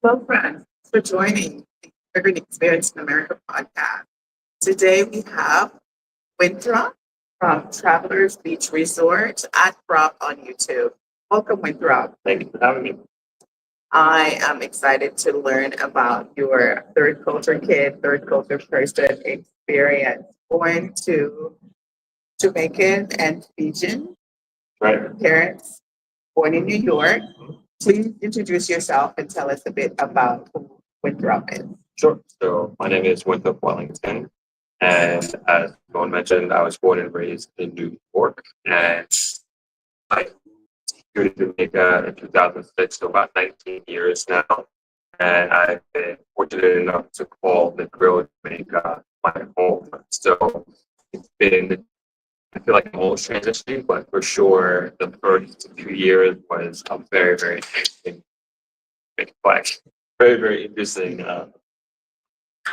Hello, friends. Thanks for joining the Immigrant Experience in America podcast. Today we have Winthrop from Travelers Beach Resort at Throp on YouTube. Welcome, Winthrop. Thank you for having me. I am excited to learn about your third culture kid, third culture person experience. Going to Jamaican and Fijian Right. parents, born in New York. Please introduce yourself and tell us a bit about who Winthrop is. Sure. So my name is Winthrop Wellington. And as Dawn mentioned, I was born and raised in New York. And I moved to Jamaica in 2006, so about 19 years now. And I've been fortunate enough to call Negril, Jamaica my home. So it's been, I feel like I'm always transitioning, but for sure the first few years was a very, very interesting, like, very, very interesting,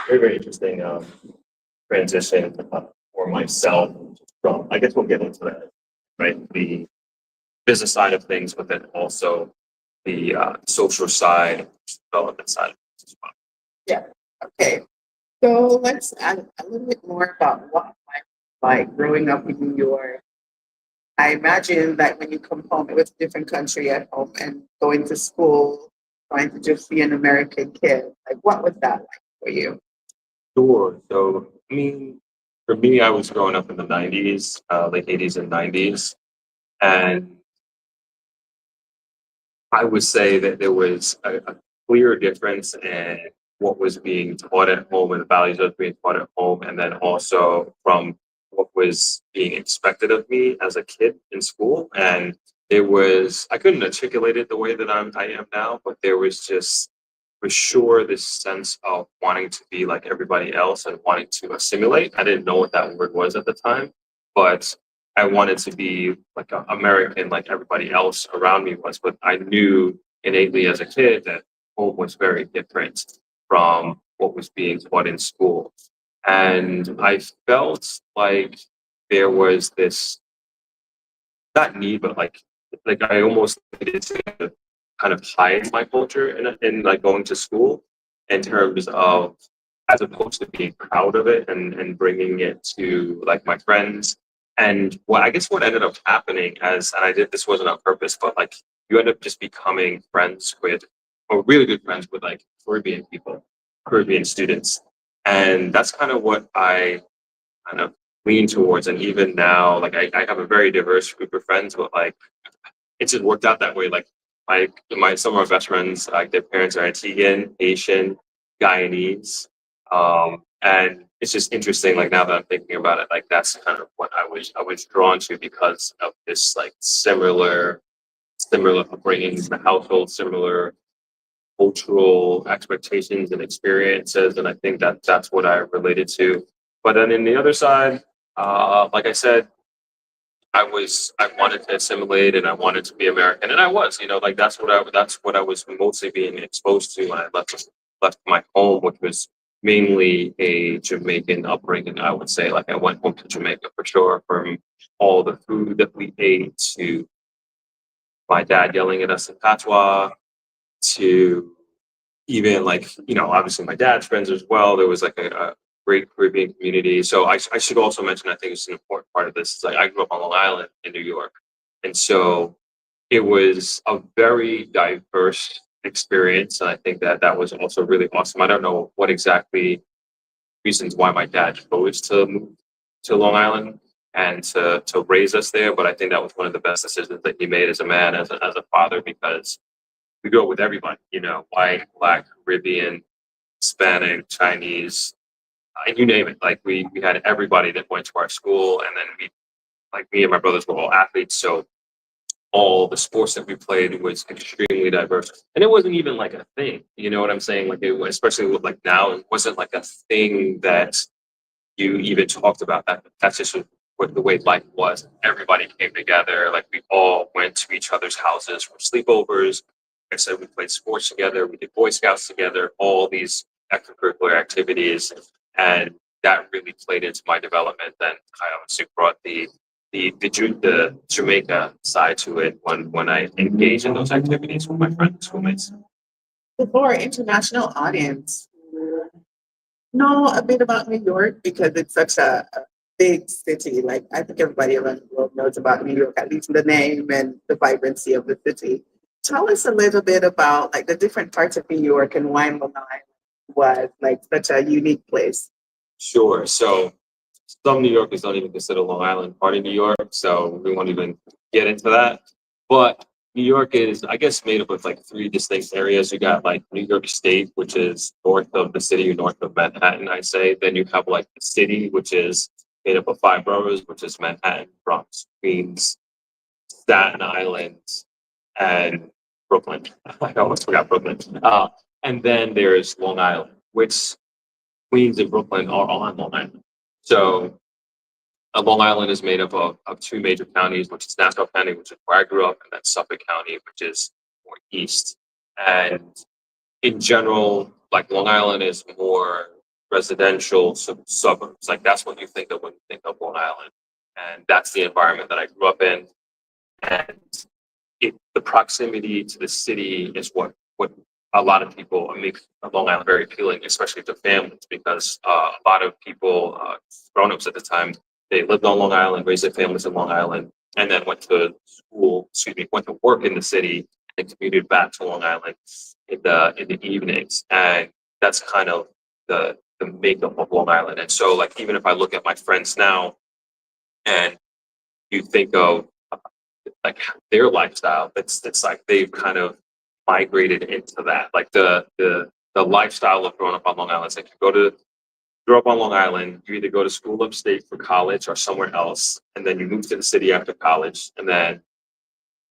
very interesting transition for myself from, I guess we'll get into that, right? The business side of things, but then also the social side, development side of things as well. Yeah. Okay. So let's add a little bit more about what life was like growing up in New York. I imagine that when you come home, it was a different country at home and going to school, trying to just be an American kid. Like, what was that like for you? Sure. So, I mean, for me, I was growing up in the 90s, late 80s and 90s. And I would say that there was a clear difference in what was being taught at home and the values that was being taught at home, and then also from what was being expected of me as a kid in school. And it was, I couldn't articulate it the way that I am now, but there was just for sure this sense of wanting to be like everybody else and wanting to assimilate. I didn't know what that word was at the time, but I wanted to be like an American, like everybody else around me was. But I knew innately as a kid that home was very different from what was being taught in school. And I felt like there was this not need, but like I almost needed to kind of hide my culture in like going to school in terms of as opposed to being proud of it and bringing it to like my friends. And what I guess what ended up happening as and I did this wasn't on purpose, but like you end up just becoming friends with or really good friends with like Caribbean people, Caribbean students. And that's kind of what I kind of lean towards. And even now, like I have a very diverse group of friends, but like it just worked out that way. Like my some of my best friends, like their parents are Antiguan, Haitian, Guyanese. And it's just interesting, like now that I'm thinking about it, like that's kind of what I was drawn to because of this like similar upbringing in the household, similar cultural expectations and experiences. And I think that that's what I related to. But then in the other side, like I said, I wanted to assimilate and I wanted to be American and I was, like that's what I was mostly being exposed to when I left my home, which was mainly a Jamaican upbringing, I would say. Like I went home to Jamaica for sure, from all the food that we ate to my dad yelling at us in patois to even like, obviously my dad's friends as well. There was like a great Caribbean community. So I should also mention, I think it's an important part of this. Is like I grew up on Long Island in New York. And so it was a very diverse experience. And I think that that was also really awesome. I don't know what exactly reasons why my dad chose to move to Long Island and to raise us there. But I think that was one of the best decisions that he made as a man, as a father, because we grew up with everybody, white, black, Caribbean, Hispanic, Chinese, and you name it. Like we had everybody that went to our school, and then like me and my brothers were all athletes, so all the sports that we played was extremely diverse, and it wasn't even like a thing. You know what I'm saying? Like it, especially with like now, it wasn't like a thing that you even talked about. That's just what the way life was. Everybody came together. Like we all went to each other's houses for sleepovers. Like I said, we played sports together. We did Boy Scouts together. All these extracurricular activities, and that really played into my development. And I obviously brought the Jamaica side to it when I engage in those activities with my friends and schoolmates. So for our international audience who know a bit about New York because it's such a big city. Like I think everybody around the world knows about New York, at least the name and the vibrancy of the city. Tell us a little bit about like the different parts of New York and why Long Island was like such a unique place. Sure. So some New Yorkers don't even consider Long Island part of New York, so we won't even get into that. But New York is, I guess, made up of like three distinct areas. You got like New York State, which is north of the city, north of Manhattan, I say. Then you have like the city, which is made up of five boroughs, which is Manhattan, Bronx, Queens, Staten Island, and Brooklyn. I almost forgot Brooklyn. And then there's Long Island, which Queens and Brooklyn are on Long Island. So Long Island is made up of two major counties, which is Nassau County, which is where I grew up, and then Suffolk County, which is more east. And in general, like Long Island is more residential suburbs. Like that's what you think of when you think of Long Island. And that's the environment that I grew up in. And the proximity to the city is what a lot of people makes Long Island very appealing, especially to families, because a lot of people, grown-ups at the time, they lived on Long Island, raised their families in Long Island, and then went to school, went to work in the city and commuted back to Long Island in the evenings. And that's kind of the makeup of Long Island. And so like even if I look at my friends now and you think of like their lifestyle, it's like they've kind of migrated into that. Like the lifestyle of growing up on Long Island. It's like grow up on Long Island, you either go to school upstate for college or somewhere else, and then you move to the city after college, and then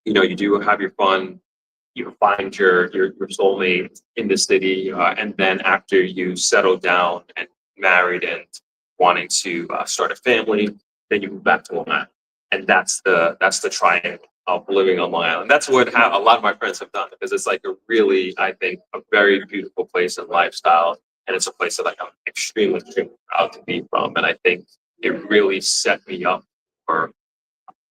you do have your fun, you find your soulmate in the city, and then after you settle down and married and wanting to start a family, then you move back to Long Island, and that's the triangle of living on Long Island. That's what a lot of my friends have done because it's like a really, I think, a very beautiful place and lifestyle, and it's a place that like, I'm extremely proud to be from, and I think it really set me up for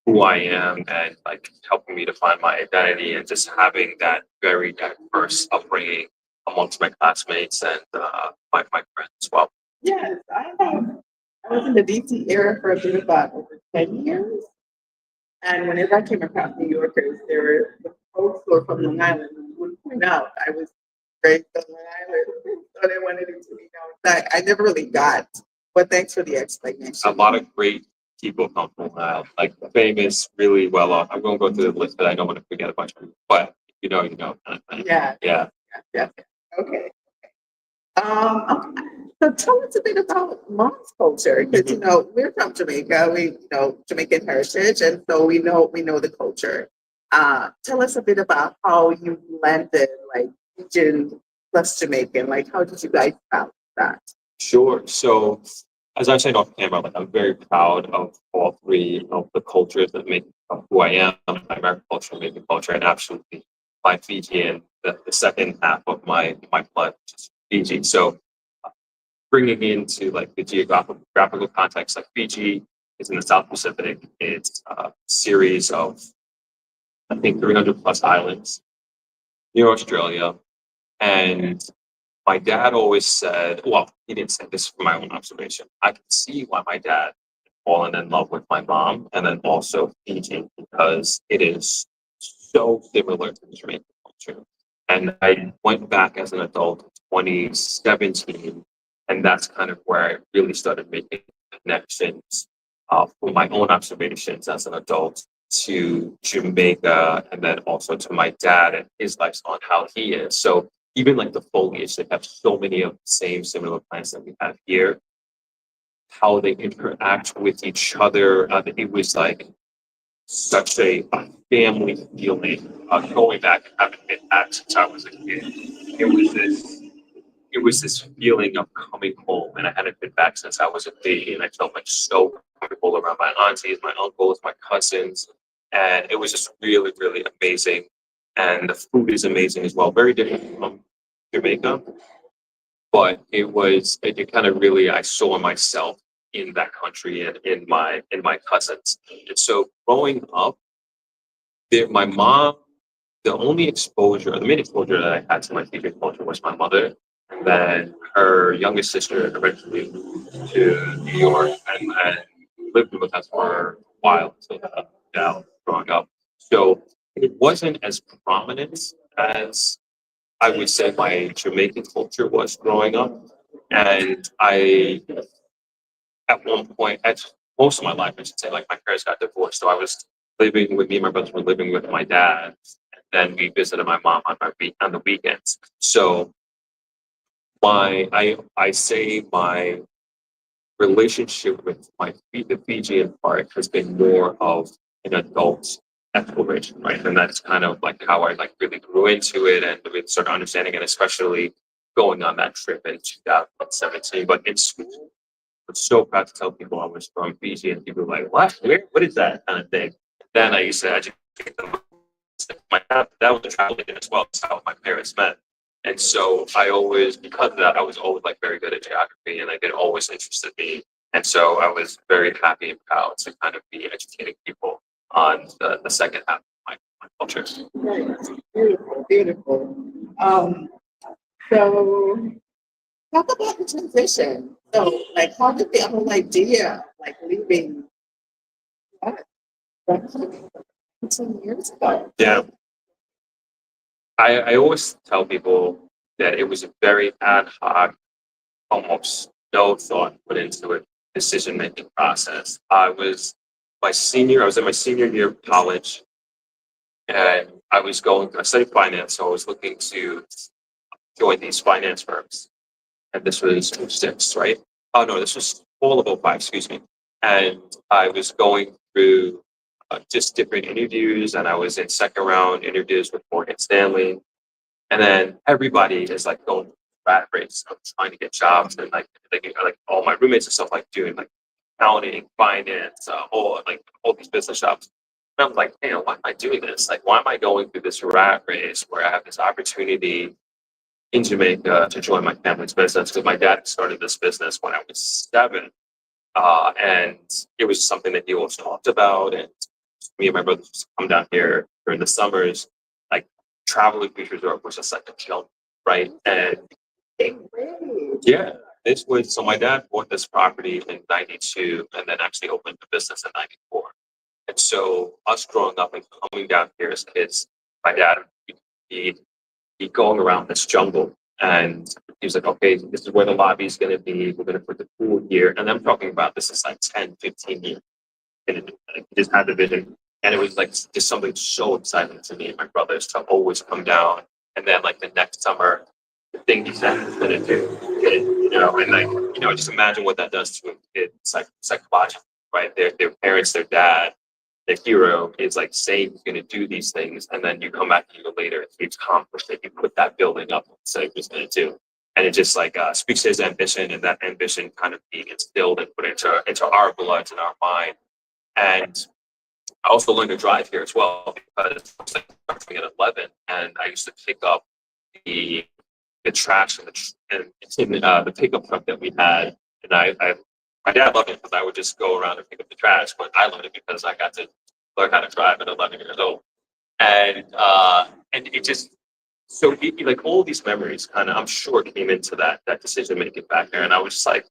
who I am and like helping me to find my identity and just having that very diverse upbringing amongst my classmates and my friends as well. Yes, I was in the DC area for a bit about over 10 years. And whenever I came across New Yorkers, there were the folks who were from Long Island who would point out I was raised on Long Island. So they wanted it to be known. That I never really got, but thanks for the A explanation. lot of great people come from like famous, really well off. I'm going to go through the list, but I don't want to forget a bunch of people. But you know. Kind of thing. Yeah, Yeah. yeah, yeah. Okay. Okay. So tell us a bit about mom's culture, because we're from Jamaica. We Jamaican heritage, and so we know the culture. Tell us a bit about how you blended like Fijian plus Jamaican. Like, how did you guys balance that? Sure. So, as I said off camera, like I'm very proud of all three of the cultures that make up who I am, my American culture, Jamaican culture, and absolutely my Fijian, the second half of my blood, which is Fiji. So, bringing into like the geographical context, like Fiji is in the South Pacific. It's a series of I think 300 plus islands near Australia, and my dad always said, well, he didn't say this from my own observation. I can see why my dad had fallen in love with my mom and then also Fiji because it is so similar to the Jamaican culture. And I went back as an adult in 2017, and that's kind of where I really started making connections from my own observations as an adult to Jamaica and then also to my dad and his lifestyle and how he is. So even like the foliage, they have so many of the same similar plants that we have here. How they interact with each other, it was like such a family feeling. Going back and having been back since I was a kid, it was this it was this feeling of coming home, and I hadn't been back since I was a baby, and I felt like so comfortable around my aunties, my uncles, my cousins, and it was just really, really amazing. And the food is amazing as well, very different from Jamaica, but it kind of really I saw myself in that country and in my cousins. And so growing up, my mom the only exposure, the main exposure that I had to my Fijian culture was my mother. And then her youngest sister eventually moved to New York and lived with us for a while until now growing up. So it wasn't as prominent as I would say my Jamaican culture was growing up. And I, at one point, at most of my life, I should say, like my parents got divorced. So I was living with me and my brothers were living with my dad. And then we visited my mom on on the weekends. So I say my relationship with the Fijian part has been more of an adult exploration, right? And that's kind of like how I like really grew into it and really started understanding it, especially going on that trip in 2017. But in school, I'm so proud to tell people I was from Fiji, and people were like, "What? Where? What is that?" kind of thing. Then I used to educate them. My dad was a travel agent as well. That's how my parents met. And so I always, because of that, I was always like very good at geography, and like it always interested me. And so I was very happy and proud to kind of be educating people on the second half of my culture. Right. Beautiful, beautiful. Um, so talk about the transition. So, like, how did the whole idea, like, leaving what, 10 years ago? Yeah. I always tell people that it was a very ad hoc, almost no thought put into it decision making process. I was in my senior year of college, and I studied finance, so I was looking to join these finance firms. And this was '06, right? Oh no, this was fall of '05, excuse me. And I was going through just different interviews, and I was in second round interviews with Morgan Stanley. And then everybody is like going through the rat race of trying to get jobs, and like all my roommates and stuff like doing like accounting, finance, all these business jobs. And I'm like, hey, why am I doing this? Like, why am I going through this rat race where I have this opportunity in Jamaica to join my family's business? Because my dad started this business when I was 7, and it was something that he always talked about. And me and my brothers used to come down here during the summers, like traveling beach resort was just like a chill, right? And yeah, this was so my dad bought this property in '92 and then actually opened the business in '94. And so us growing up and coming down here as kids, my dad he'd be going around this jungle, and he was like, okay, this is where the lobby is going to be. We're going to put the pool here. And I'm talking about this is like 10, 15 years. And he just had the vision. And it was like just something so exciting to me and my brothers to always come down. And then like the next summer, the thing he said he was going to do, and like, just imagine what that does to a kid psychologically, right? Their parents, their dad, the hero is like saying he's going to do these things, and then you come back a year later and he's accomplished it. You put that building up and say he was going to do, and it just like speaks to his ambition, and that ambition kind of being instilled and put into our blood and our mind. And I also learned to drive here as well because I was like starting at 11, and I used to pick up the the trash the pickup truck that we had, and I my dad loved it because I would just go around and pick up the trash, but I loved it because I got to learn how to drive at 11 years old, and it just like all these memories kind of I'm sure came into that decision making back there, and I was just like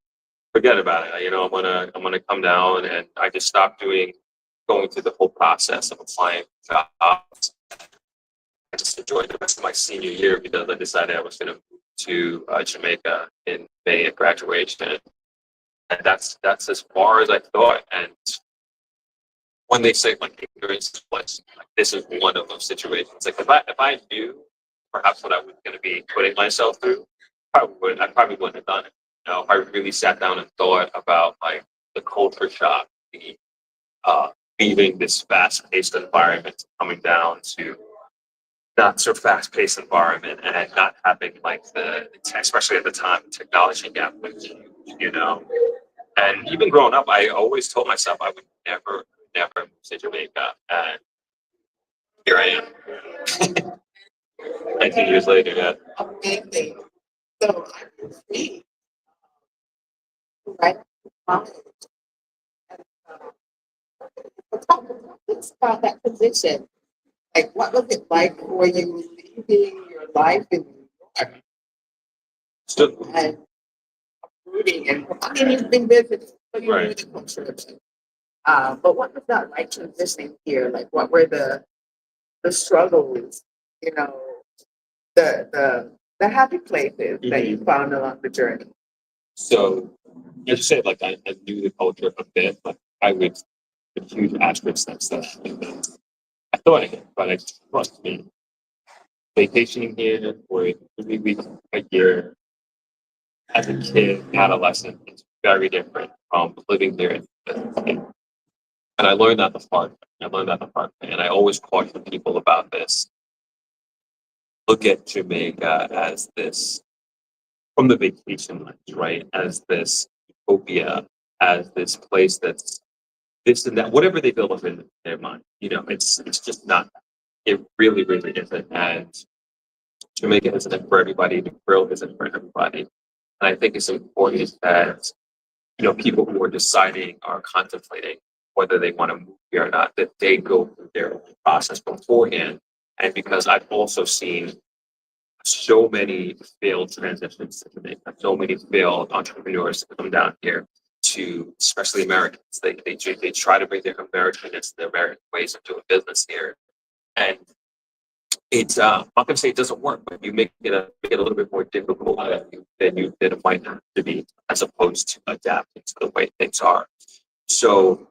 forget about it. I'm gonna come down, and I just stopped going through the whole process of applying for jobs. I just enjoyed the rest of my senior year because I decided I was going to move to Jamaica in May at graduation, and that's as far as I thought. And when they say like ignorance is bliss, like, this is one of those situations. Like if I knew perhaps what I was going to be putting myself through, I probably wouldn't have done it. If I really sat down and thought about like the culture shock, the leaving this fast-paced environment, coming down to not so fast-paced environment, and not having like especially at the time, the technology gap was huge, And even growing up, I always told myself I would never move to Jamaica, and here I am, 19 years later. Yeah. Amazing. So I can see, right? And, uh, talk about that position. Like, what was it like for you leaving your life in New York So, and rooting? And I mean, you've been visiting, so you knew right. the culture of it. But what was that like transitioning here? Like, what were the struggles? You know, the happy places that you found along the journey. So, as you said, like I knew the culture a bit, but I would put huge asterisks next to that. I thought I did, but I trust me. Vacationing here for 3 weeks a year as a kid, adolescent, is very different from living here. And I learned that the hard way. I learned that the hard way. And I always caution people about this. Look at Jamaica as this, from the vacation lens, right? As this utopia, as this place that's this and that, whatever they build up in their mind. It's just not. It really, really isn't. And Jamaica isn't for everybody. The grill isn't for everybody. And I think it's important that people who are deciding or contemplating whether they want to move here or not, that they go through their own process beforehand. And because I've also seen so many failed transitions to Jamaica, so many failed entrepreneurs come down here to, especially Americans. They try to bring their Americanness, their American ways of doing business here, and it's I'm not gonna say it doesn't work, but you make it a little bit more difficult than it might have to be, as opposed to adapting to the way things are. So,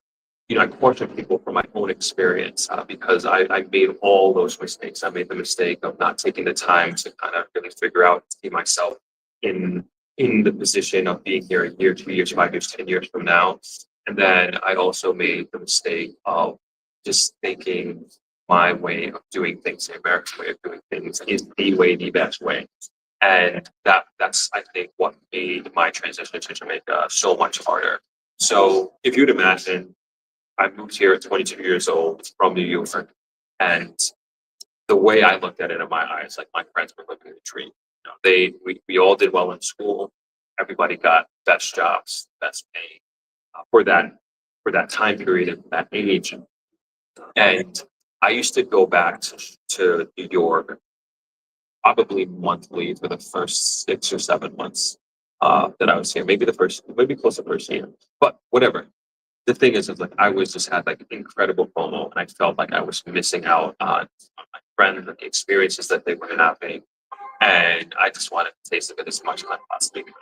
I caution people from my own experience because I made all those mistakes. I made the mistake of not taking the time to kind of really figure out, see myself in in the position of being here a year, 2 years, 5 years, 10 years from now. And then I also made the mistake of just thinking my way of doing things, the American way of doing things, is the way, the best way. And that's I think what made my transition to Jamaica so much harder. So if you'd imagine, I moved here at 22 years old from New York, and the way I looked at it in my eyes, like my friends were living in a dream. We all did well in school. Everybody got best jobs, best pay for that time period and that age. And I used to go back to New York probably monthly for the first 6 or 7 months that I was here. Maybe close to the first year, but whatever. The thing is like I was just had like incredible FOMO, and I felt like I was missing out on my friends and the experiences that they were having, and I just wanted to taste of it as much as I possibly could.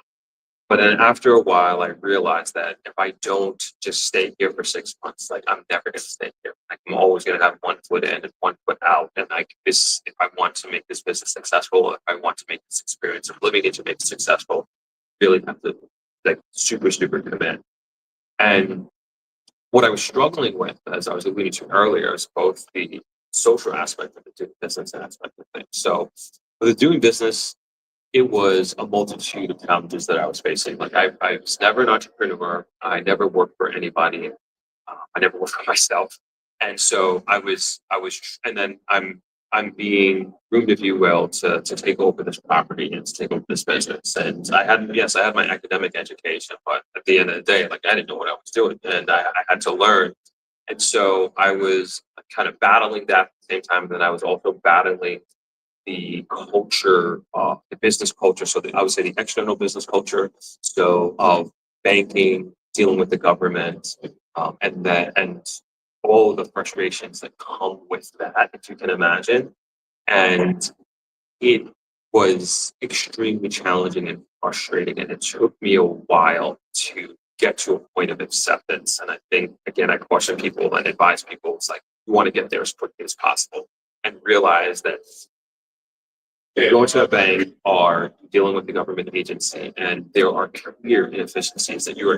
But then after a while, I realized that if I don't just stay here for 6 months, like I'm never going to stay here. Like I'm always going to have one foot in and one foot out. And like this, if I want to make this business successful, if I want to make this experience of living in Jamaica successful, really have to like super, super commit. And what I was struggling with, as I was alluding to earlier, is both the social aspect of the doing business aspect of things. So for the doing business, it was a multitude of challenges that I was facing. Like I was never an entrepreneur. I never worked for anybody. I never worked for myself. And so and then I'm being groomed, if you will, to take over this property and to take over this business. And I had my academic education, but at the end of the day, like I didn't know what I was doing, and I had to learn. And so I was kind of battling that at the same time that I was also battling the culture, the business culture. So I would say the external business culture. So of banking, dealing with the government, and all the frustrations that come with that, if you can imagine. And it was extremely challenging and frustrating, and it took me a while to get to a point of acceptance. And I think again, I caution people and advise people, it's like you want to get there as quickly as possible and realize that you're going to a bank or dealing with the government agency, and there are clear inefficiencies that you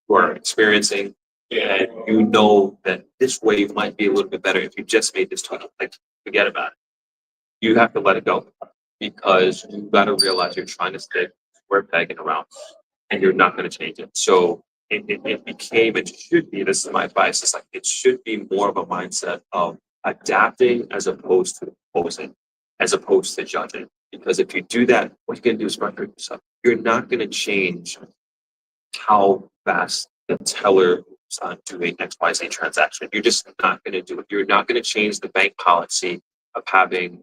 are experiencing, and you know that this wave might be a little bit better if you just made this tweak. Like, forget about it. You have to let it go because you've got to realize you're trying to stay square peg in a round, and you're not going to change it. So it should be, this is my advice, it's like it should be more of a mindset of adapting as opposed to opposing, as opposed to judging. Because if you do that, what you're going to do is frustrate yourself. You're not going to change how fast the teller is on doing XYZ transaction. You're just not going to do it. You're not going to change the bank policy of having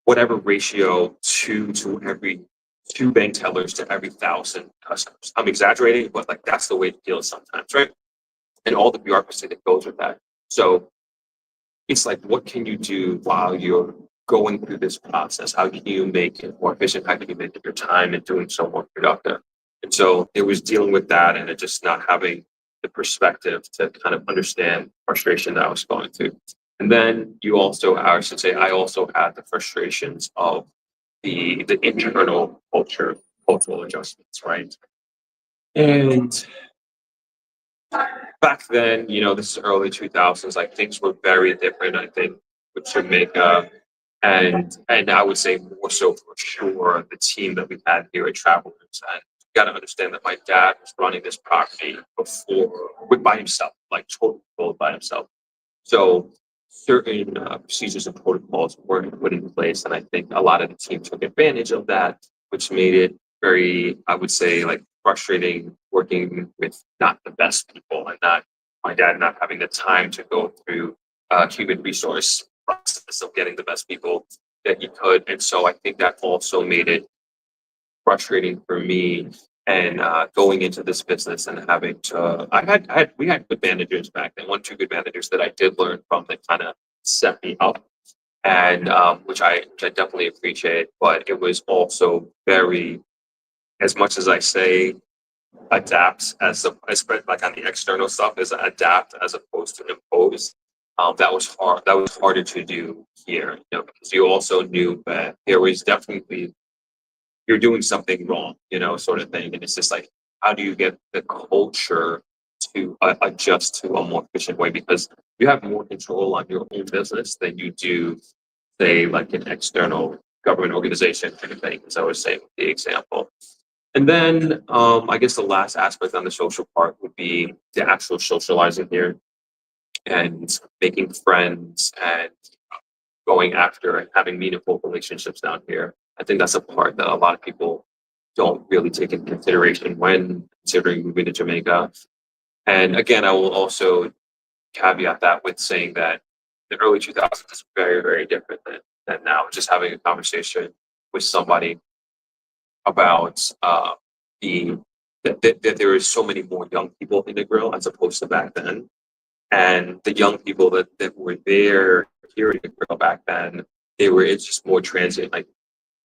whatever ratio to every two bank tellers to every 1,000 customers. I'm exaggerating, but like that's the way it feels sometimes, right? And all the bureaucracy that goes with that. So it's like, what can you do while you're going through this process? How can you make it more efficient? How can you make your time and doing so more productive? And so it was dealing with that and it just not having the perspective to kind of understand frustration that I was going through. And then you also, I should say, I also had the frustrations of the internal cultural adjustments, right? And back then, this is early 2000s, like things were very different, I think, with Jamaica. And I would say more so for sure the team that we had here at Travelers. And you got to understand that my dad was running this property by himself, like totally by himself. So certain procedures and protocols weren't put in place, and I think a lot of the team took advantage of that, which made it very, I would say, like frustrating working with not the best people, and not my dad not having the time to go through human resource process of getting the best people that he could, and so I think that also made it frustrating for me and going into this business and having to we had good managers back then, one two good managers that I did learn from that kind of set me up, and which I definitely appreciate, but it was also very, as much as I say adapt as like on the external stuff is adapt as opposed to impose. That was hard. That was harder to do here, because you also knew that there was definitely you're doing something wrong, sort of thing. And it's just like, how do you get the culture to adjust to a more efficient way? Because you have more control on your own business than you do, say, like an external government organization kind of thing, as I was saying with the example. And then I guess the last aspect on the social part would be the actual socializing here and making friends and going after and having meaningful relationships down here. I think that's a part that a lot of people don't really take into consideration when considering moving to Jamaica. And again, I will also caveat that with saying that the early 2000s is very, very different than now. Just having a conversation with somebody about the that there is so many more young people in the grill as opposed to back then. And the young people that were there here in the grill back then, it's just more transient, like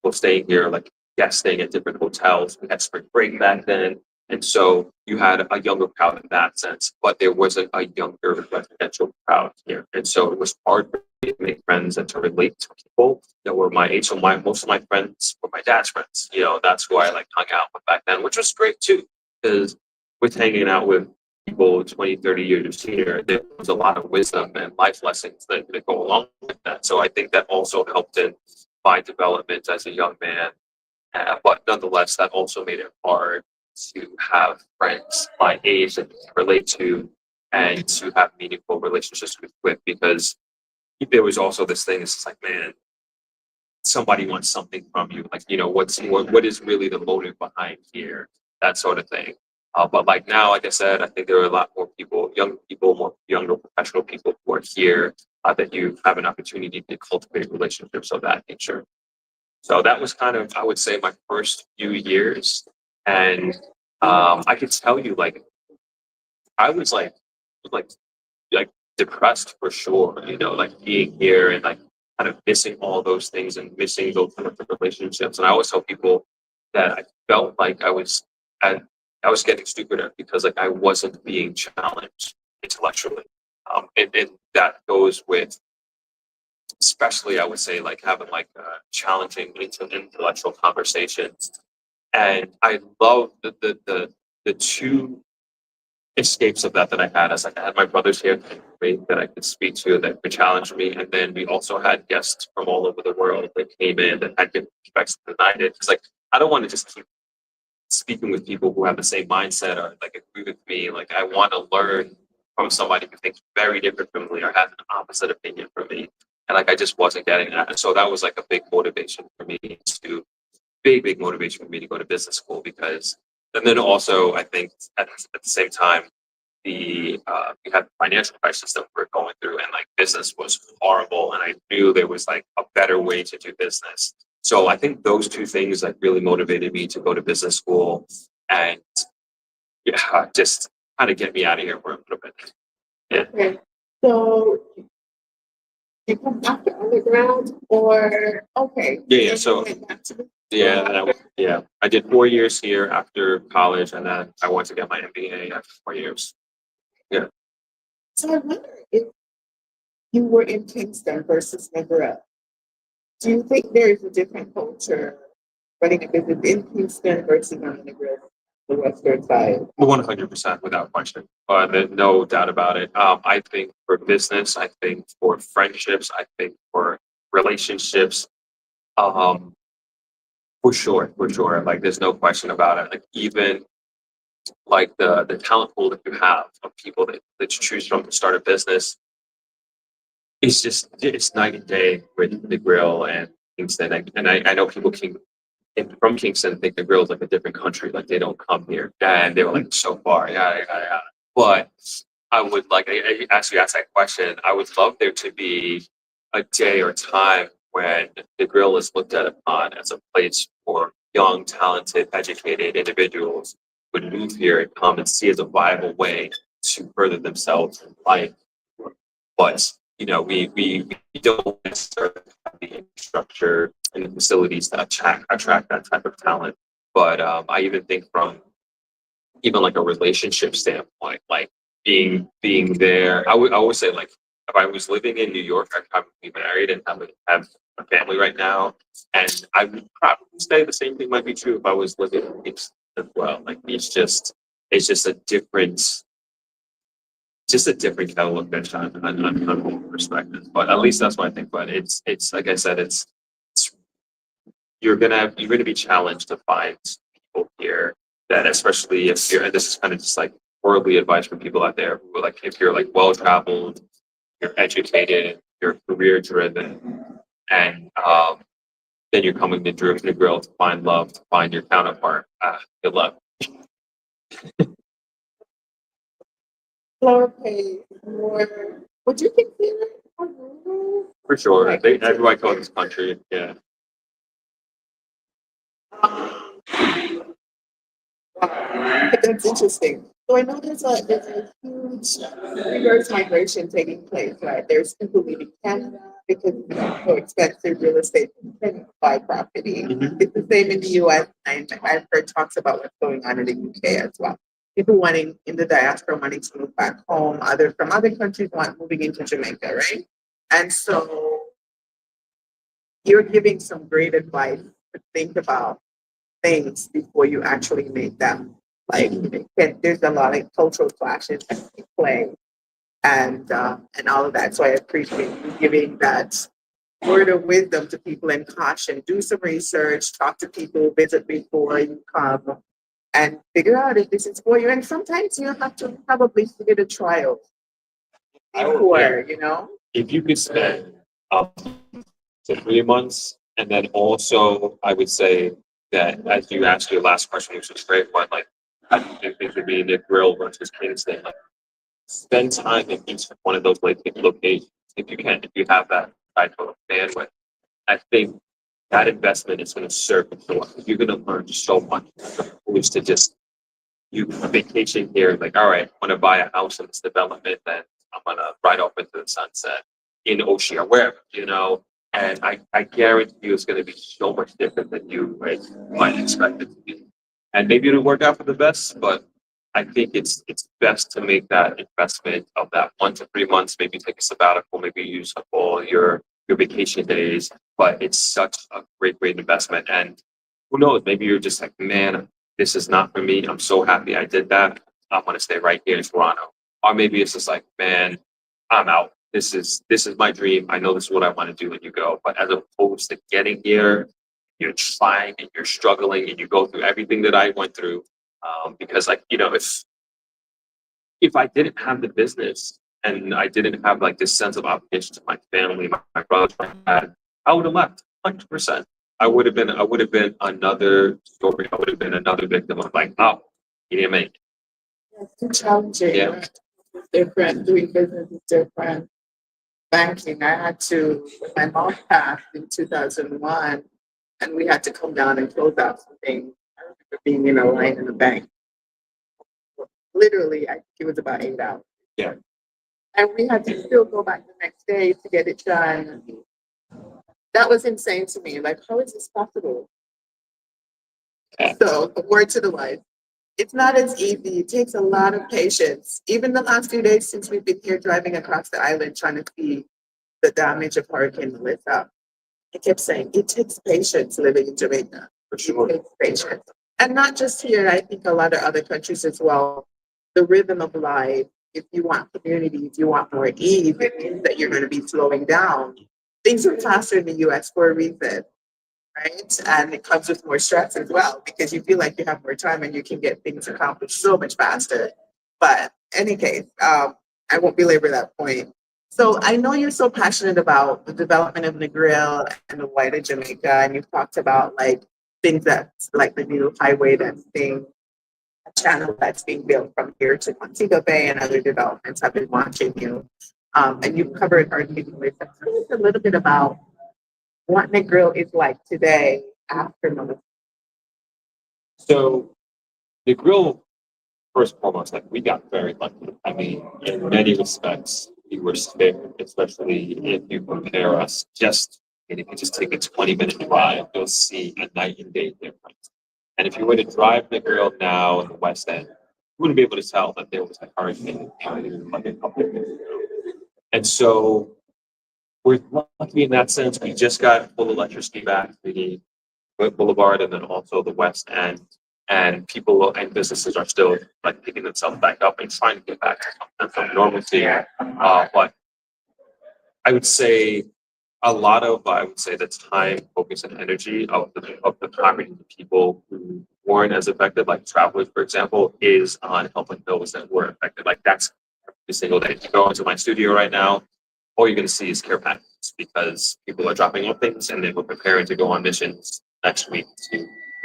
people staying here, like guests staying at different hotels. We had spring break back then. And so you had a younger crowd in that sense, but there wasn't a younger residential crowd here. And so it was hard for me to make friends and to relate to people that were my age. So most of my friends were my dad's friends. That's who I like hung out with back then, which was great too, because with hanging out with people 20, 30 years your senior, there was a lot of wisdom and life lessons that go along with that. So I think that also helped in my development as a young man. But nonetheless, that also made it hard to have friends my age that you can relate to and to have meaningful relationships with, because there was also this thing, it's just like, man, somebody wants something from you. Like, what is really the motive behind here? That sort of thing. But like now, like I said, I think there are a lot more people, young people, more younger professional people who are here that you have an opportunity to cultivate relationships of that nature. So that was kind of, I would say, my first few years. And I could tell you, like, I was like, like depressed for sure, like being here and like kind of missing all those things and missing those kind of relationships. And I always tell people that I felt like I was getting stupider because like I wasn't being challenged intellectually. And that goes with, especially I would say, like having like challenging intellectual conversations. And I love the two escapes of that I had, as like I had my brothers here that I could speak to that could challenge me, and then we also had guests from all over the world that came in that had different perspectives than I did. Because like I don't want to just keep speaking with people who have the same mindset or like agree with me. Like I want to learn from somebody who thinks very different from me or has an opposite opinion from me. And like I just wasn't getting that. And so that was like a big motivation for me to big motivation for me to go to business school, because and then also I think at the same time, we had the financial crisis that we were going through, and like business was horrible, and I knew there was like a better way to do business. So I think those two things like really motivated me to go to business school and yeah, just kind of get me out of here for a little bit. Yeah. Okay. So you come after undergrad or okay. Yeah, yeah. then So you went back to the yeah, and I did 4 years here after college, and then I went to get my MBA after 4 years. Yeah. So I wonder if you were in Kingston versus Negril. Do you think there is a different culture running a business in Kingston versus on Negril, the western side? 100% without question. There's no doubt about it. I think for business, I think for friendships, I think for relationships, um, for sure, for sure. Like there's no question about it. Like even like the talent pool that you have of people that you choose from to start a business, it's night and day with the grill and Kingston. I know people from Kingston think the grill is like a different country, like they don't come here and they were like so far, yeah. But I would like as you asked that question, I would love there to be a day or time when the grill is looked at upon as a place for young, talented, educated individuals would move here and come and see as a viable way to further themselves in life. But we don't necessarily have the infrastructure and the facilities to attract that type of talent. But I even think from even like a relationship standpoint, like being there, I would say like if I was living in New York, I'd probably be married and have a family right now, and I would probably say the same thing might be true if I was living in Kingston as well. Like it's just a different kettle of fish on both perspectives. But at least that's what I think. But it's like I said, it's you're gonna be challenged to find people here that, especially if you're, and this is kind of just like worldly advice for people out there who are like, if you're like well traveled, you're educated, you're career driven, and then you're coming to Negril to find love, to find your counterpart. Good luck. Lower pay more. Would you consider a rural? For sure. Everybody calls this country. Yeah. That's interesting. So I know there's a huge reverse migration taking place, right? There's people leaving Canada because it's so expensive real estate to buy property. Mhm. It's the same in the US, and I've heard talks about what's going on in the UK as well. People wanting in the diaspora wanting to move back home, others from other countries want moving into Jamaica, right? And so you're giving some great advice to think about things before you actually make them. Like there's a lot of cultural clashes that take play and all of that. So I appreciate you giving that word of wisdom to people and caution. Do some research, talk to people, visit before you come, and figure out if this is for you. And sometimes you have to probably give it a trial before, you know. If you could spend up to 3 months, and then also I would say that as you asked your last question, which was a great one, like I think it could be Negril versus Kingston. Like spend time in each one of those locations if you can, if you have that type of bandwidth. I think that investment is going to serve you so well. You're going to learn so much. Opposed to just you vacation here, like, all right, I'm going to buy a house in this development, then I'm going to ride off into the sunset in Ocean or wherever, and I guarantee you it's going to be so much different than you might expect it to be. And maybe it'll work out for the best, but I think it's best to make that investment of that 1 to 3 months, maybe take a sabbatical, maybe use up all your vacation days, but it's such a great investment. And who knows, maybe you're just like, man, this is not for me. I'm so happy I did that. I'm going to stay right here in Toronto. Or maybe it's just like, man, I'm out. This is my dream. I know this is what I want to do, and you go. But as opposed to getting here, you're trying and you're struggling and you go through everything that I went through. Because like, if I didn't have the business and I didn't have like this sense of obligation to my family, my brothers, my dad, I would have left 100%. I would have been another story. I would have been another victim of like, oh, you didn't make it. It's too challenging. Yeah. Right? It's different. Doing business is different. Banking, I had to, when my mom passed in 2001, and we had to come down and close out some things. I remember being in a line in the bank. Literally, I think it was about 8 hours. Yeah. And we had to still go back the next day to get it done. That was insane to me. Like, how is this possible? So, a word to the wise. It's not as easy. It takes a lot of patience. Even the last few days since we've been here driving across the island trying to see the damage of Hurricane Melissa, I kept saying it takes patience living in Jamaica. For sure. It takes patience. And not just here, I think a lot of other countries as well. The rhythm of life, if you want community, if you want more ease, it means that you're going to be slowing down. Things are faster in the US for a reason, right? And it comes with more stress as well because you feel like you have more time and you can get things accomplished so much faster. But any case, I won't belabor that point. So I know you're so passionate about the development of Negril and the wider Jamaica, and you've talked about like things that's like the new highway that's being a channel that's being built from here to Montego Bay and other developments have been watching you. And you've covered arguably. Tell us a little bit about what Negril is like today after Melissa. So the grill, first and foremost, like we got very lucky. I mean, in many respects, we were spared, especially if you compare us just, and if you just take a 20-minute drive, you'll see a night and day difference. And if you were to drive the grill now in the West End, you wouldn't be able to tell that there was a hurricane like a couple of years ago. And so we're lucky in that sense. We just got full electricity back to the Boulevard and then also the West End. And people and businesses are still like picking themselves back up and trying to get back to some sense of normalcy. But I would say a lot of, I would say, the time, focus, and energy of the poverty of the people who weren't as affected, like travelers, for example, is on helping those that were affected. Like that's every single day. If you go into my studio right now, all you're going to see is care packages because people are dropping off things and then we're preparing to go on missions next week to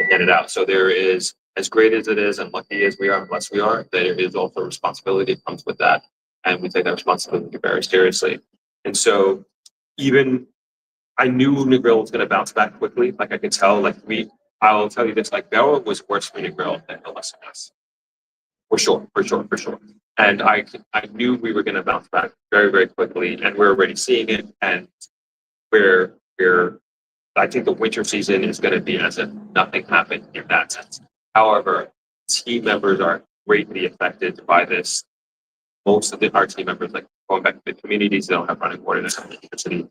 hand it out. So there is, as great as it is and lucky as we are and blessed we are, there is also responsibility that comes with that. And we take that responsibility very seriously. And so even I knew Negril was going to bounce back quickly. Like I could tell, I'll tell you this, like Bella was worse for Negril than Melissa was. For sure, for sure, for sure. And I knew we were going to bounce back very, very quickly. And we're already seeing it. And I think the winter season is going to be as if nothing happened in that sense. However, team members are greatly affected by this. Most of our team members, like going back to the communities, they don't have running water, they don't have electricity.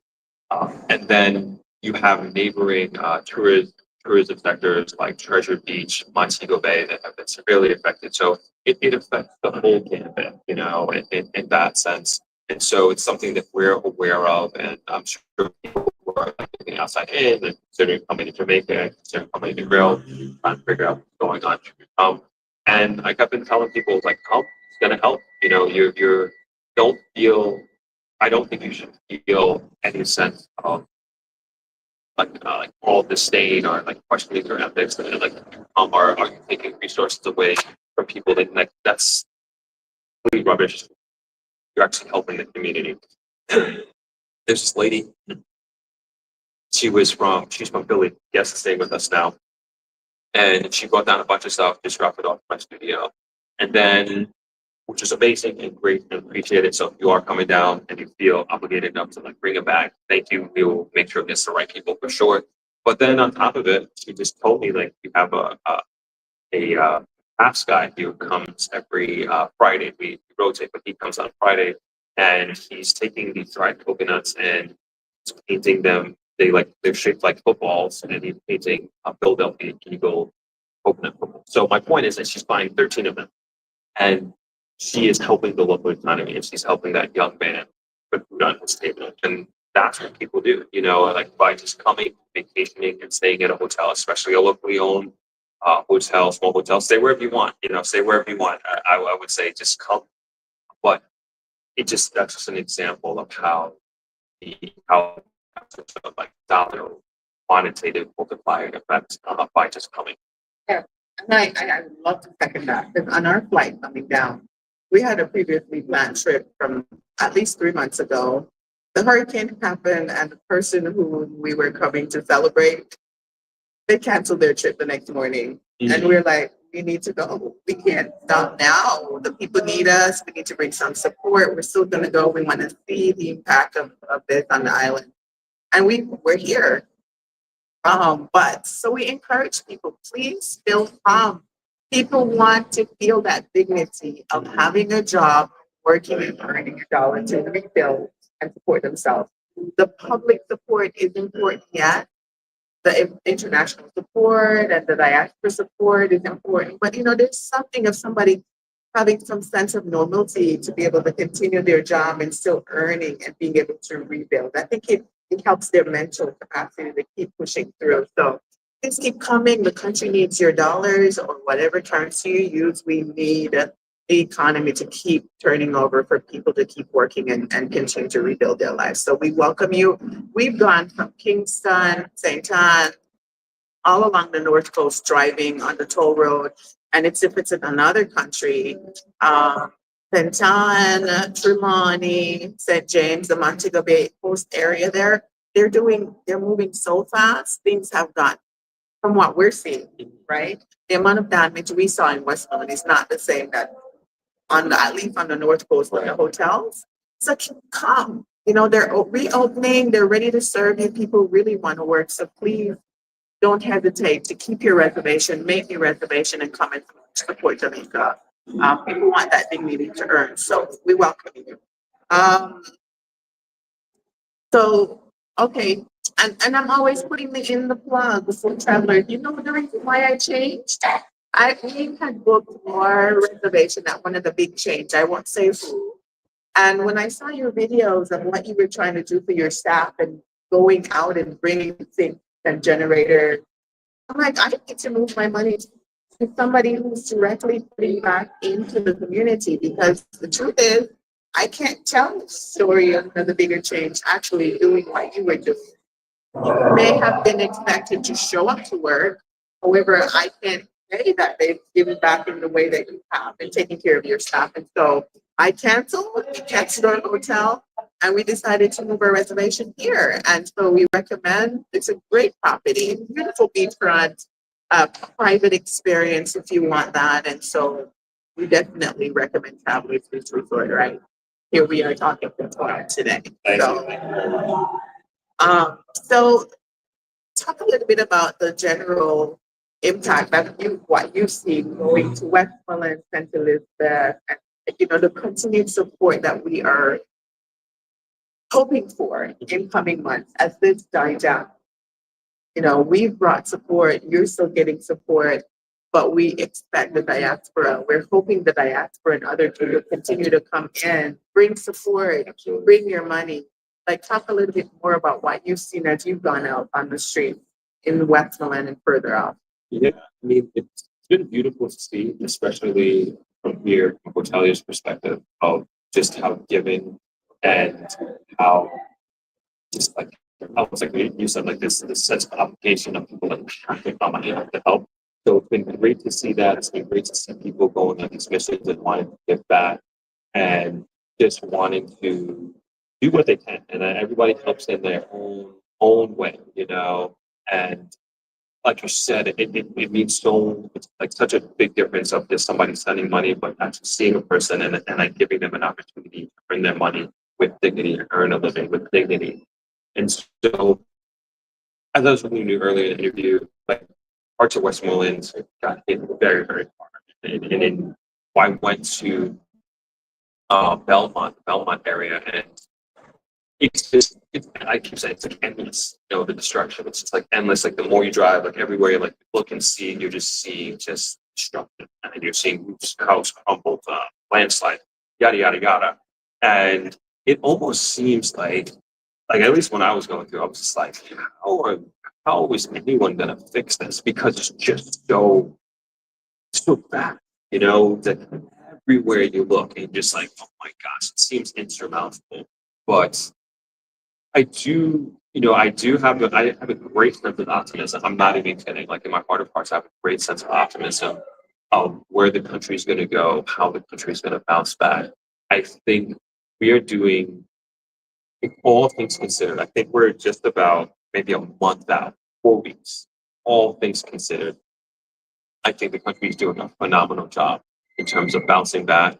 And then you have neighboring tourism sectors like Treasure Beach, Montego Bay that have been severely affected. So it affects the whole gambit, in that sense. And so it's something that we're aware of, and I'm sure people who are looking outside in and considering coming to Jamaica, considering coming to Grill, trying to figure out what's going on. And like I've been telling people, like, help is going to help. You're don't feel. I don't think you should feel any sense of like all disdain or like questioning their ethics and like are you taking resources away from people that like that's complete rubbish. You're actually helping the community. There's this lady. She's from Philly. Yes, staying with us now, and she brought down a bunch of stuff, just dropped it off in my studio, and then which is amazing and great and appreciated. So if you are coming down and you feel obligated enough to like bring it back, thank you. We will make sure it gets the right people for sure. But then on top of it, she just told me like you have a crafts guy who comes every Friday. We rotate, but he comes on Friday and he's taking these dried coconuts and he's painting them. They're shaped like footballs, and he's painting a Philadelphia Eagle coconut football. So my point is that she's buying 13 of them, and she is helping the local economy and she's helping that young man put food on his table. And that's what people do, like by just coming, vacationing and staying at a hotel, especially a locally owned hotel, small hotel, stay wherever you want, stay wherever you want. I would say just come. But that's just an example of how like dollar quantitative multiplier effects by just coming. Yeah. And I would love to second that because on our flight coming down, we had a previously planned trip from at least 3 months ago. The hurricane happened, and the person who we were coming to celebrate, they canceled their trip the next morning. And we're like, we need to go. We can't stop now. The people need us. We need to bring some support. We're still going to go. We want to see the impact of this on the island. And we're here. But so we encourage people, please still come. People want to feel that dignity of having a job, working and earning a dollar to rebuild and support themselves. The public support is important, yes. The international support and the diaspora support is important. But there's something of somebody having some sense of normalcy to be able to continue their job and still earning and being able to rebuild. I think it helps their mental capacity to keep pushing through. So things keep coming. The country needs your dollars or whatever currency you use. We need the economy to keep turning over for people to keep working and continue to rebuild their lives. So we welcome you. We've gone from Kingston, St. Anne, all along the North Coast driving on the toll road. And if it's in another country, St. Anne, Trelawney, St. James, the Montego Bay Coast area there, they're moving so fast. Things have gone from what we're seeing, right? The amount of damage we saw in Westmoreland is not the same that at least on the North Coast with the hotels. So come, they're reopening, they're ready to serve you. People really want to work. So please don't hesitate to keep your reservation, make your reservation, and come and support Jamaica. People want that dignity to earn, so we welcome you. Um, so, okay, and I'm always putting in the plug for travelers. You know the reason why I changed? We had booked more reservation at one of the big chains. I won't say who. And when I saw your videos of what you were trying to do for your staff and going out and bringing things and generator, I'm like, I need to move my money to somebody who's directly putting back into the community because the truth is, I can't tell the story of the bigger change actually doing what you were doing. You may have been expected to show up to work. However, I can't say that they've given back in the way that you have and taking care of your staff. And so we canceled our hotel, and we decided to move our reservation here. And so we recommend it's a great property, beautiful beachfront, private experience if you want that. And so we definitely recommend traveling to this resort, right? Here we are talking to today. So talk a little bit about the general impact that what you see going to Westmoreland, St. Elizabeth, and the continued support that we are hoping for in coming months as this dies down. We've brought support, you're still getting support, but we expect the diaspora. We're hoping the diaspora and other people continue to come in, bring support, bring your money. Like, talk a little bit more about what you've seen as you've gone out on the street in Westmoreland and further out. Yeah, I mean, it's been beautiful to see, especially from here, from Hotelier's perspective, of just how giving and how just like almost like you said, like this sense of obligation of people like having money to help. So it's been great to see that. It's been great to see people going on these missions and wanting to give back and just wanting to do what they can. And everybody helps in their own way, And like you said, it means it's like such a big difference of just somebody sending money, but actually seeing a person and like giving them an opportunity to bring their money with dignity and earn a living with dignity. And so, as I was alluding to earlier in the interview, like parts of Westmoreland got hit very, very hard. And I went to Belmont area, and I keep saying it's like endless, the destruction. It's just like endless. Like the more you drive, like everywhere you like look and see, you're just seeing just destruction. And you're seeing roofs, house crumbled, landslide, yada, yada, yada. And it almost seems like at least when I was going through, I was just like, how is anyone gonna fix this? Because it's just so bad, that everywhere you look, and you're just like, oh my gosh, it seems insurmountable. But I do I have a great sense of optimism. I'm not even kidding. Like in my heart of hearts, I have a great sense of optimism of where the country is going to go, how the country is going to bounce back. I think we are doing, all things considered, I think we're just about maybe a month out, 4 weeks. All things considered, I think the country is doing a phenomenal job in terms of bouncing back.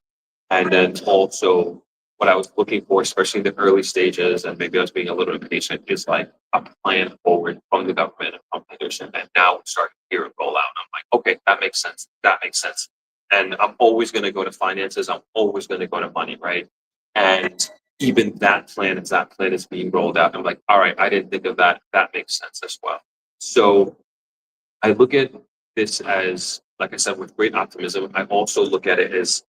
And then also, what I was looking for, especially in the early stages, and maybe I was being a little impatient, is like a plan forward from the government and from leadership. And now we're starting to hear it roll out. And I'm like, okay, that makes sense. That makes sense. And I'm always going to go to finances. I'm always going to go to money, right? And even that plan, as that plan is being rolled out, I'm like, all right, I didn't think of that. That makes sense as well. So I look at this as, like I said, with great optimism. I also look at it as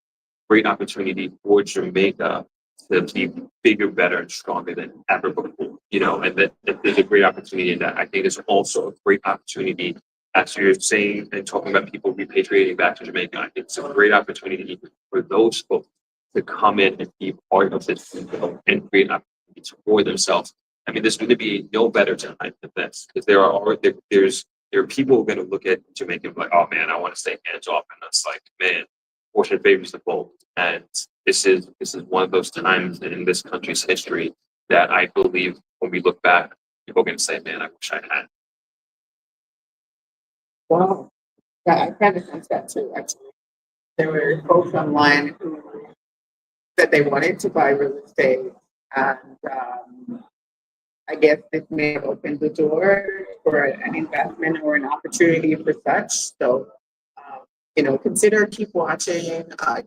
great opportunity for Jamaica to be bigger, better, and stronger than ever before. And that there's a great opportunity in that. I think there's also a great opportunity, as you're saying and talking about people repatriating back to Jamaica. I think it's a great opportunity for those folks to come in and be part of this and create opportunities for themselves. I mean, there's going to be no better time than this, because there are people who are going to look at Jamaica and be like, oh man, I want to stay hands off, and that's like, man, fortune favors the bold. And this is one of those times in this country's history that I believe when we look back, people are going to say, man, I wish I had. Wow. Yeah, I kind of sense that too, actually. There were folks online who said they wanted to buy real estate, and I guess this may have opened the door for an investment or an opportunity for such. So, consider keep watching.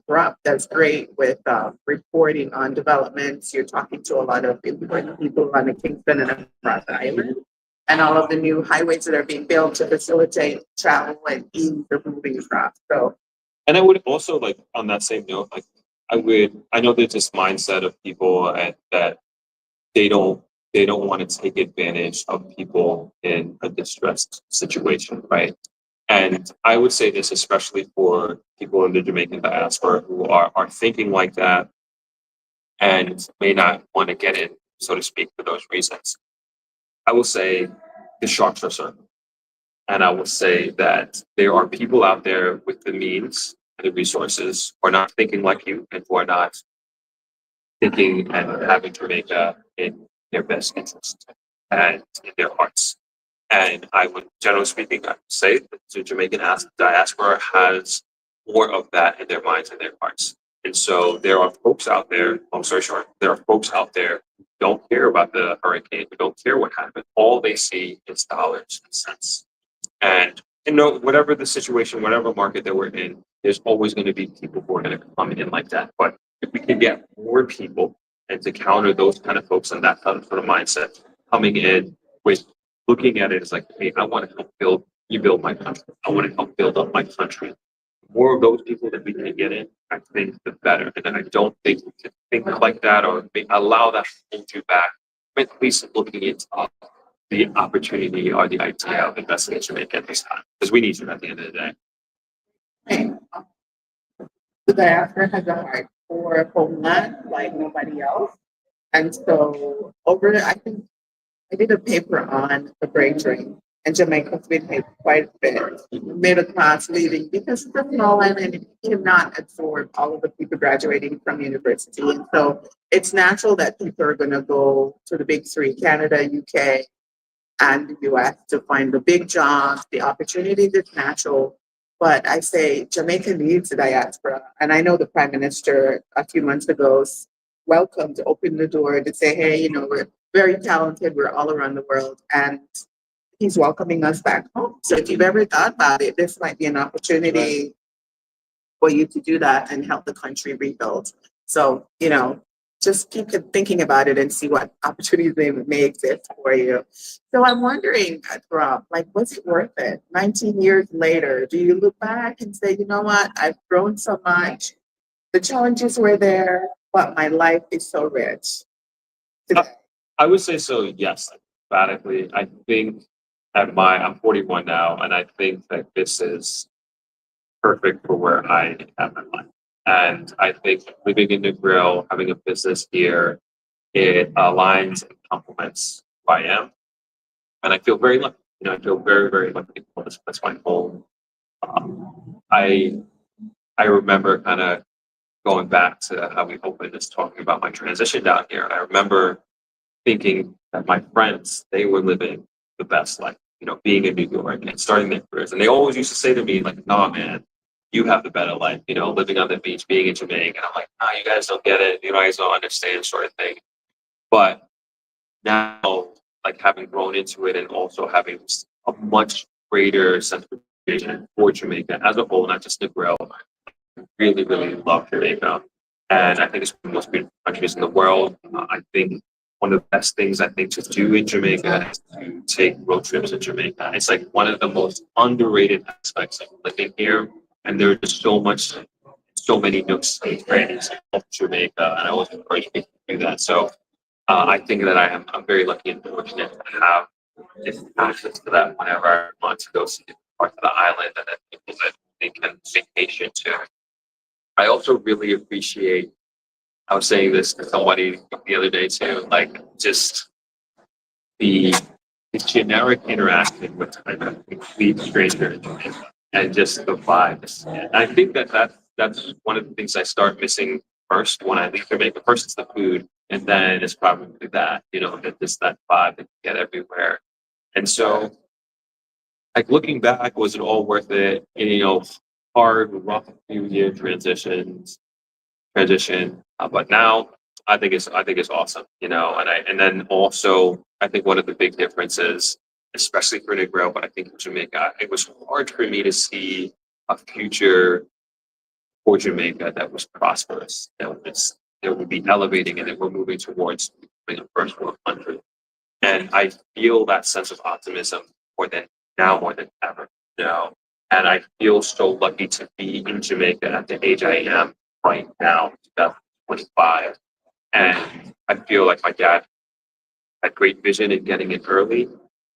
Throp does great with reporting on developments. You're talking to a lot of important people on the Kingston and across the island, and all of the new highways that are being built to facilitate travel and ease of moving across. So, And I would also, like, on that same note, like I know there's this mindset of people that they don't they don't want to take advantage of people in a distressed situation, right? And I would say this especially for people in the Jamaican diaspora who are thinking like that and may not want to get in, so to speak, for those reasons. I will say the sharks are certain. And I will say that there are people out there with the means and the resources who are not thinking like you and who are not thinking and having Jamaica in their best interest and in their hearts. And I would, generally speaking, I would say that the Jamaican diaspora has more of that in their minds and their hearts. And so there are folks out there, long story short, there are folks out there who don't care about the hurricane, who don't care what happened. All they see is dollars and cents. And whatever the situation, whatever market that we're in, there's always going to be people who are going to come in like that. But if we can get more people and to counter those kind of folks and that kind of sort of mindset coming in with looking at it as like, hey, I want to help build my country. I want to help build up my country. The more of those people that we can get in, I think the better. And I don't think we can think like that or allow that to hold you back. At least looking into the opportunity or the idea of investing in Jamaica at this time, because we need you at the end of the day. hey, the diaspora has a heart for homeland like nobody else. And so I think I did a paper on the brain drain, and Jamaica's been hit quite a bit. Middle class leaving because it's a small island and it cannot absorb all of the people graduating from university. And so it's natural that people are going to go to the big three, Canada, UK, and the US to find the big jobs, the opportunities. It's natural. But I say Jamaica needs the diaspora. And I know the Prime Minister a few months ago welcomed, opened the door to say, hey, we're very talented, we're all around the world. And he's welcoming us back home. So if you've ever thought about it, this might be an opportunity for you to do that and help the country rebuild. So, just keep thinking about it and see what opportunities may exist for you. So I'm wondering, Rob, like, was it worth it? 19 years later, do you look back and say, you know what, I've grown so much, the challenges were there, but my life is so rich today? I would say so, yes, emphatically. I think I'm 41 now, and I think that this is perfect for where I am in life. And I think living in Negril, having a business here, it aligns and complements who I am, and I feel very lucky. You know, I feel very, very lucky. That's my home. I remember kind of going back to how we opened this, talking about my transition down here. And I remember thinking that my friends, they were living the best life, you know, being in New York and starting their careers. And they always used to say to me, like, "No, man, you have the better life, you know, living on the beach, being in Jamaica." And I'm like, "No, you guys don't get it. You guys don't understand," sort of thing. But now, like having grown into it and also having a much greater sense of appreciation for Jamaica as a whole, not just Negril, really, really love Jamaica. And I think it's one of the most beautiful countries in the world. I think one of the best things I think to do in Jamaica is to take road trips in Jamaica. It's like one of the most underrated aspects of living here. And there's just so many nooks and crannies of Jamaica. And I always encourage people to do that. So I think that I'm very lucky and fortunate to have this access to that whenever I want to go see parts of the island and then people that they can vacation to. I also really appreciate, I was saying this to somebody the other day too, like just the, the generic interaction with a complete stranger and just the vibes. And I think that's one of the things I start missing first when I leave Jamaica. First it's the food, and then it's probably that, you know, that vibe that you get everywhere. And so like looking back, was it all worth it? And, you know, hard, rough few year transition. But now I think it's awesome, you know. And then also I think one of the big differences, especially for Negril, but I think in Jamaica, it was hard for me to see a future for Jamaica that was prosperous, that would be elevating, and that we're moving towards being a first world country. And I feel that sense of optimism more than ever, you know. And I feel so lucky to be in Jamaica at the age I am right now, 2025. And I feel like my dad had great vision in getting in early.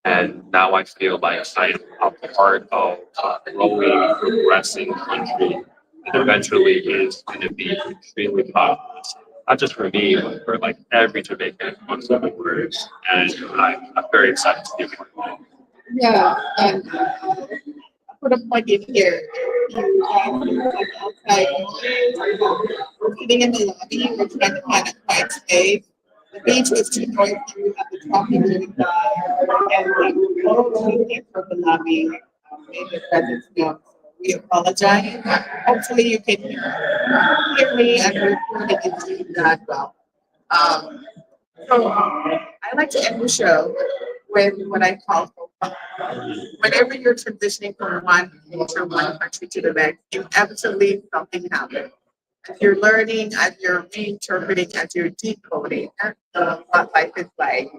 And now I feel like I am a part of a growing, progressing country that eventually is going to be extremely populous. Not just for me, but for like every Jamaican amongst other words. And I'm very excited to be here. Yeah, and put a plug in here. You outside, we're sitting in the lobby, we're trying to find a quiet space. The beach is too noisy, we have the talking really loud, and like totally came from the lobby, made the presence known. So we apologize. Hopefully you can hear me and record it into that well. Um, so I like to end the show with what I call whenever you're transitioning from one country to the next, inevitably something happens. As you're learning, as you're reinterpreting, as you're decoding what life is like.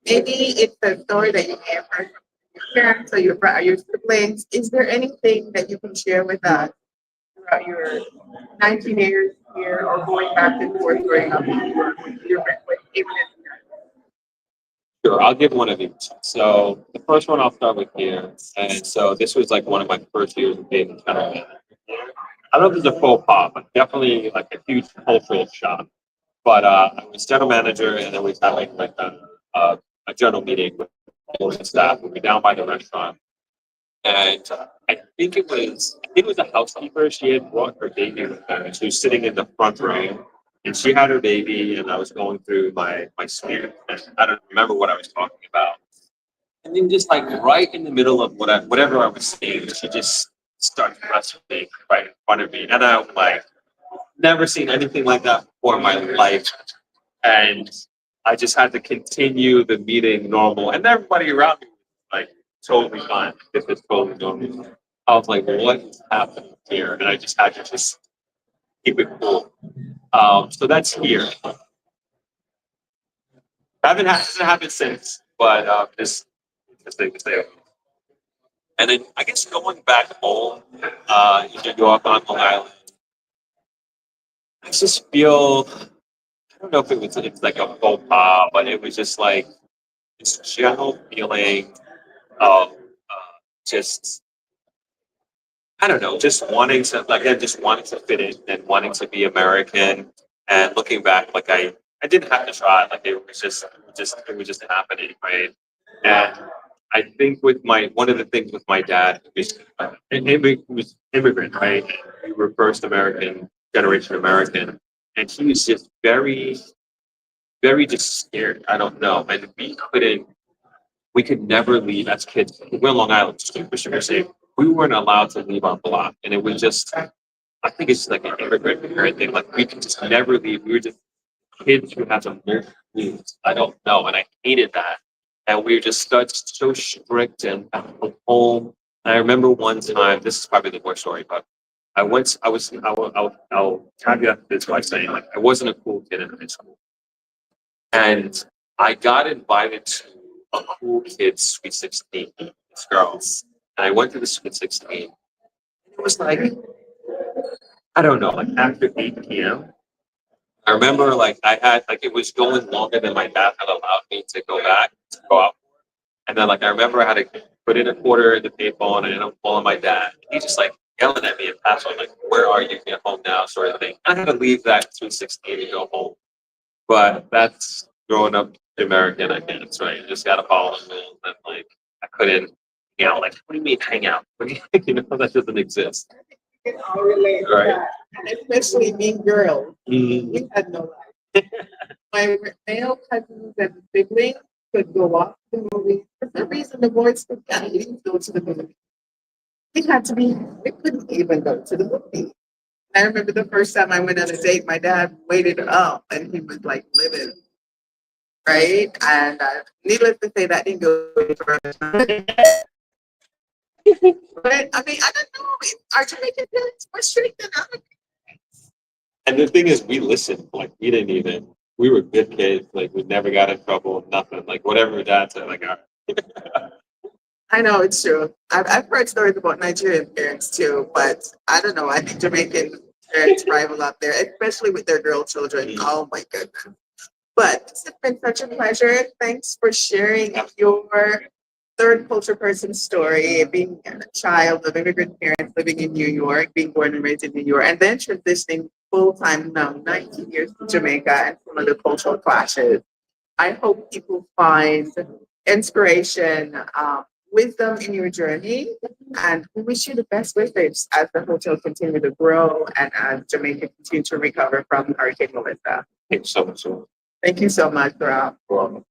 Maybe it's a story that you may have heard from your parents or your siblings. Is there anything that you can share with us throughout your 19 years here or going back and forth growing up with even Sure, I'll give one of each. So the first one I'll start with here. And so this was like one of my first years of being kind of, I don't know if it's a faux pas, but definitely like a huge cultural shock. But I was general manager, and then we had a general meeting with all the staff. We were down by the restaurant, and I think it was a housekeeper. She had brought her baby with her, and she was sitting in the front row, and she had her baby, and I was going through my smear, and I don't remember what I was talking about. And then just like right in the middle of whatever I was saying, she just started breastfeeding right in front of me, and I'm like, never seen anything like that before in my life. And I just had to continue the meeting normal, and everybody around me was like totally fine. This is totally normal. I was like, what is happening here? And I just had to just keep it cool. So that's here. Hasn't happened since, but just thing to say. And then I guess going back home in New York on Long Island, I just feel, I don't know if it's like a faux pas, but it was just like this general feeling of just, I don't know, just wanting to, like, I just wanting to fit in and wanting to be American. And looking back, like I didn't have to try. Like it was just happening, right? And I think with one of the things with my dad, he was immigrant, right? And we were first generation American, and he was just very just scared. I don't know, and we could never leave as kids. We're Long Island, super safe. We weren't allowed to leave our block, and it was just. I think it's like an immigrant parent thing. Like we could just never leave. We were just kids who had to move. I don't know, and I hated that. And we were just so strict and at home. And I remember one time. This is probably the worst story, but I went. I was. I'll caveat this by saying like I wasn't a cool kid in high school, and I got invited to a cool kids Sweet 16. It's girls, and I went to the Sweet 16. It was like I don't know, like after 8 p.m. I remember like I had like it was going longer than my dad had allowed me to go out. And then like I remember I had to put in a quarter in the payphone and I'm calling my dad. He just like yelling at me and passing like, "Where are you? Get home now," sort of thing. I had to leave that 216 to go home. But that's growing up American, I guess, right? You just gotta follow the rules and like I couldn't, like what do you mean hang out? That doesn't exist. We can all relate to Right. that. And especially mean girls. We had no life. My male cousins and siblings could go off to the movies. For some reason, the boys could not even go to the movie. We couldn't even go to the movie. I remember the first time I went on a date, my dad waited up and he was like livid, right? And needless to say, that didn't go for us. But I mean, I don't know. Our Jamaican parents were strict than other. And the thing is, we listened. Like we were good kids. Like we never got in trouble. Nothing. Like whatever dad said. Like, all right. I know it's true. I've heard stories about Nigerian parents too, but I don't know. I think Jamaican parents rival up there, especially with their girl children. Oh my goodness. But it's been such a pleasure. Thanks for sharing your third culture person story, being a child of immigrant parents living in New York, being born and raised in New York, and then transitioning full time now, 19 years to Jamaica and some of the cultural clashes. I hope people find inspiration, wisdom in your journey, and we wish you the best wishes as the hotel continue to grow and as Jamaica continue to recover from Hurricane Melissa. Thanks so much. Thank you so much, Throp. Well,